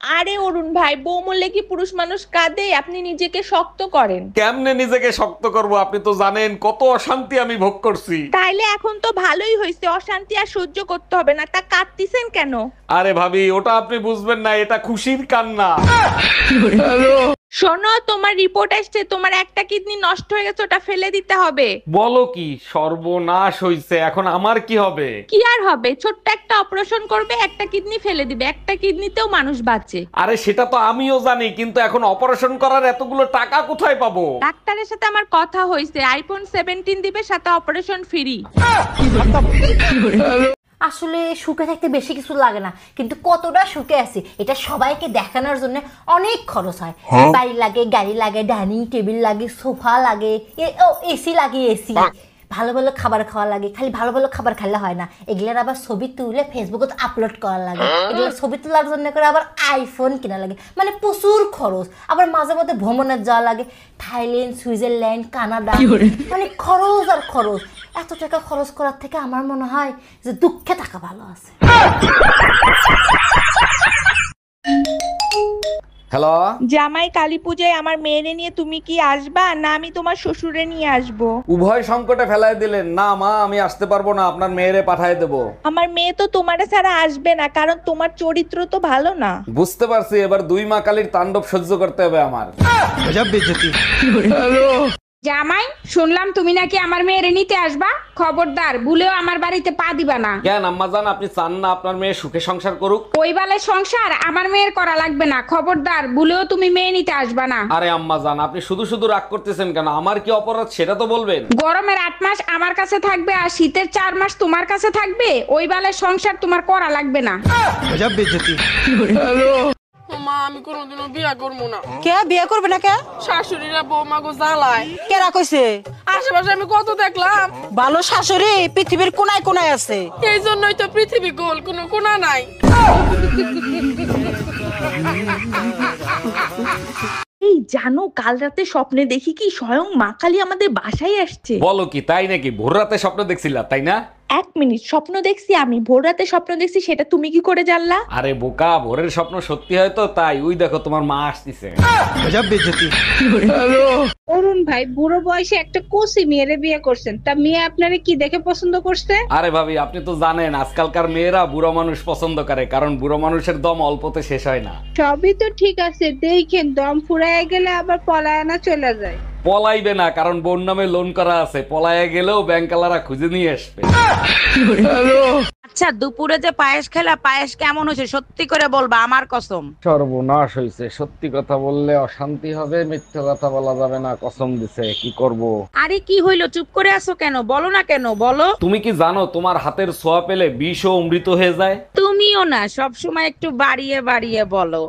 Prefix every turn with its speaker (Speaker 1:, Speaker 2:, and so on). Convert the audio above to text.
Speaker 1: আরে অরুণ ভাই, বউ মরলে কি পুরুষ মানুষ কাঁদে? আপনি নিজেকে শক্ত করেন।
Speaker 2: কেমনে নিজেকে শক্ত করব? আপনি তো জানেন কত অশান্তি আমি ভোগ করছি।
Speaker 1: তাইলে এখন তো ভালোই হয়েছে, অশান্তি আর সহ্য করতে হবে না। তা কাঁদতিছেন কেন?
Speaker 2: আরে ভাবি, ওটা আপনি বুঝবেন না, এটা খুশির কান্না।
Speaker 1: শোনো, তোমার রিপোর্ট আসছে, তোমার একটা কিডনি নষ্ট হয়ে গেছে, ওটা ফেলে দিতে হবে।
Speaker 2: বলো কি? সর্বনাশ হইছে, এখন আমার কি হবে?
Speaker 1: কি আর হবে, ছোট্ট একটা অপারেশন করবে, একটা কিডনি ফেলে দিবে, একটা কিডনিতেও মানুষ বাঁচে।
Speaker 2: আরে সেটা তো আমিও জানি, কিন্তু এখন অপারেশন করার এতগুলো টাকা কোথায় পাবো?
Speaker 1: ডাক্তারের সাথে আমার কথা হয়েছে, আইফোন 17 দিবে, সাথে অপারেশন ফ্রি।
Speaker 3: আসলে সুখে থাকতে বেশি কিছু লাগে না, কিন্তু কতটা সুখে আছি এটা সবাইকে দেখানোর জন্য অনেক খরচ হয়। বাড়ি লাগে, গাড়ি লাগে, ডাইনিং টেবিল লাগে, সোফা লাগে, এসি লাগে, এসি ভালো ভালো খাবার খাওয়া লাগে। খালি ভালো ভালো খাবার খেলে হয় না, এগুলোর আবার ছবি তুলে ফেসবুকে আপলোড করা লাগে। এগুলো ছবি তোলার জন্য করে আবার আইফোন কেনা লাগে, মানে প্রচুর খরচ। আবার মাঝে মধ্যে ভ্রমণে যাওয়া লাগে, থাইল্যান্ড, সুইজারল্যান্ড, কানাডা, মানে খরচ আর খরচ। এত টাকা খরচ করার থেকে আমার মনে হয় যে দুঃখে থাকা ভালো আছে।
Speaker 2: হ্যালো।
Speaker 1: জামাই, কালী পূজায় আমার মেয়েরে নিয়ে তুমি কি আসবা, না আমি তোমার শ্বশুরে নিয়ে আসবো?
Speaker 2: উভয় সংকটে ফেলায় দিলেন। না মা, আমি আসতে পারবো না, আপনার মেয়েরে পাঠায় দেবো।
Speaker 1: আমার মেয়ে তো তোমারে ছাড়া আসবে না, কারণ তোমার চরিত্র তো ভালো না।
Speaker 2: বুঝতে পারছি, এবার দুই মা কালীর তাণ্ডব সহ্য করতে হবে আমার।
Speaker 4: জামাই, শুনলাম তুমি নাকি আমার মেয়েরে নিতে আসবা। খবরদার, ভুলেও আমার বাড়িতে পা দিবা না।
Speaker 2: কেন আম্মাজান, আপনি চান না আপনার মেয়ে সুখে সংসার করুক?
Speaker 4: ওই বালের সংসার আমার মেয়ের করা লাগবে না। খবরদার, ভুলেও তুমি মেয়ে নিতে আসবা না।
Speaker 2: আরে আম্মাজান, আপনি শুধু শুধু রাগ করতেছেন কেন? আমার কি অপরাধ সেটা তো বলবেন।
Speaker 4: গরমের 8 মাস আমার কাছে থাকবে আর শীতের 4 মাস তোমার কাছে থাকবে। ওই বালের সংসার তোমার করা লাগবে না।
Speaker 5: মা, আমি কোনোদিনও বিয়া করবো না।
Speaker 6: কে বিয়ে করবে না? কে
Speaker 5: শাশুড়িরা বৌমা গো জ্বালায়।
Speaker 6: কেরা কইছে?
Speaker 5: আশেপাশে আমি কত দেখলাম।
Speaker 6: ভালো শাশুড়ি পৃথিবীর কোনায় কোনায় আছে।
Speaker 5: এই জন্যই তো পৃথিবী গোল, কোনো কোনা নাই।
Speaker 1: এই জানো, কাল রাতে স্বপ্নে দেখি কি স্বয়ং মা কালী আমাদের বাসায় আসছে।
Speaker 2: বলো কি? তাই নাকি? ভোর রাতে স্বপ্ন দেখছিলা তাই না?
Speaker 1: 1 মিনিট, স্বপ্ন দেখছি আমি, ভোর রাতে স্বপ্ন দেখছি, সেটা তুমি কি করে জানলা?
Speaker 2: আরে বোকা, ভোরের স্বপ্ন সত্যি হয় তো তাই। ওই দেখো তোমার মা আসতেছে।
Speaker 7: অরুণ ভাই, বুড়ো বয়সে একটা কোসি মেয়েরে বিয়ে করছেন, তা মেয়ে আপনারে কি দেখে পছন্দ করছে?
Speaker 2: আরে ভাবি, আপনি তো জানেন আজকালকার মেয়েরা বুড়ো মানুষ পছন্দ করে, কারণ বুড়ো মানুষের দম অল্পতে শেষ হয় না।
Speaker 7: সবই তো ঠিক আছে, দেখেন দম ফুরায় গেলে আবার পলায়না চলে যায়।
Speaker 2: পলাইবে না, কারণ বোন নামে লোন করা আছে। পলায়ে গেলেও ব্যাংকালারা খুঁজে নিয়ে আসবে।
Speaker 8: আচ্ছা, দুপুরে যে পায়েস খেলা, পায়েস কেমন হয়েছে সত্যি করে বলবা, আমার কসম।
Speaker 2: সর্বনাশ হয়েছে। সত্যি কথা বললে অশান্তি হবে, মিথ্যে কথা বলা যাবে না, কসম দিছে। কি করব?
Speaker 8: আরে কি হইলো, চুপ করে আছো কেন? বলো না কেন, বলো।
Speaker 2: তুমি কি জানো তোমার হাতের ছোঁয়া পেলে বিষও অমৃত হয়ে যায়?
Speaker 8: তুমিও না সব সময় একটু বাড়িয়ে বাড়িয়ে বলো।